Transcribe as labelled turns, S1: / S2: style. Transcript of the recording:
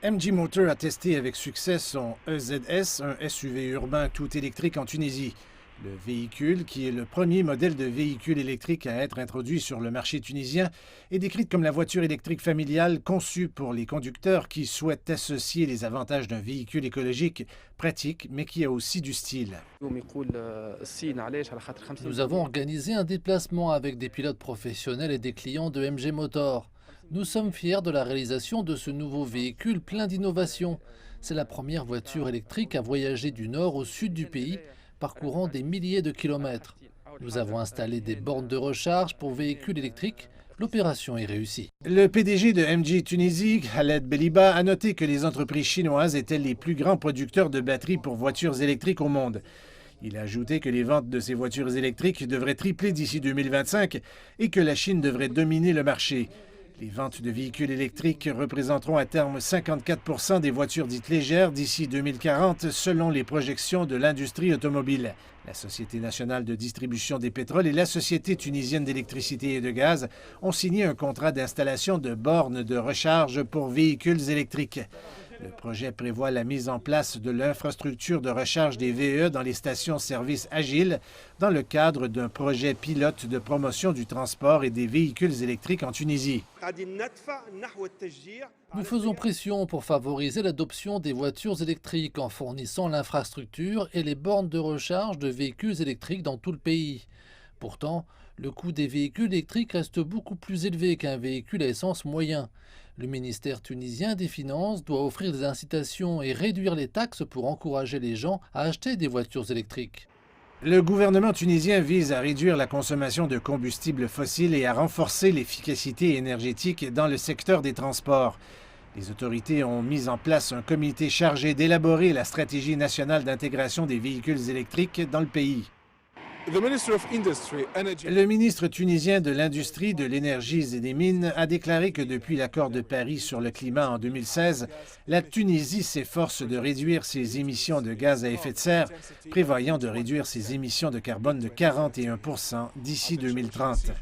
S1: MG Motor a testé avec succès son EZS, un SUV urbain tout électrique en Tunisie. Le véhicule, qui est le premier modèle de véhicule électrique à être introduit sur le marché tunisien, est décrite comme la voiture électrique familiale conçue pour les conducteurs qui souhaitent associer les avantages d'un véhicule écologique pratique, mais qui a aussi du style.
S2: Nous avons organisé un déplacement avec des pilotes professionnels et des clients de MG Motor. Nous sommes fiers de la réalisation de ce nouveau véhicule plein d'innovations. C'est la première voiture électrique à voyager du nord au sud du pays, parcourant des milliers de kilomètres. Nous avons installé des bornes de recharge pour véhicules électriques. L'opération est réussie.
S1: Le PDG de MG Tunisie, Khaled Beliba, a noté que les entreprises chinoises étaient les plus grands producteurs de batteries pour voitures électriques au monde. Il a ajouté que les ventes de ces voitures électriques devraient tripler d'ici 2025 et que la Chine devrait dominer le marché. Les ventes de véhicules électriques représenteront à terme 54 des voitures dites légères d'ici 2040, selon les projections de l'industrie automobile. La Société nationale de distribution des pétroles et la Société tunisienne d'électricité et de gaz ont signé un contrat d'installation de bornes de recharge pour véhicules électriques. Le projet prévoit la mise en place de l'infrastructure de recharge des VE dans les stations-service agiles dans le cadre d'un projet pilote de promotion du transport et des véhicules électriques en Tunisie.
S2: Nous faisons pression pour favoriser l'adoption des voitures électriques en fournissant l'infrastructure et les bornes de recharge de véhicules électriques dans tout le pays. Pourtant, le coût des véhicules électriques reste beaucoup plus élevé qu'un véhicule à essence moyen. Le ministère tunisien des Finances doit offrir des incitations et réduire les taxes pour encourager les gens à acheter des voitures électriques.
S1: Le gouvernement tunisien vise à réduire la consommation de combustibles fossiles et à renforcer l'efficacité énergétique dans le secteur des transports. Les autorités ont mis en place un comité chargé d'élaborer la stratégie nationale d'intégration des véhicules électriques dans le pays. Le ministre tunisien de l'Industrie, de l'Énergie et des Mines a déclaré que depuis l'accord de Paris sur le climat en 2016, la Tunisie s'efforce de réduire ses émissions de gaz à effet de serre, prévoyant de réduire ses émissions de carbone de 41 % d'ici 2030.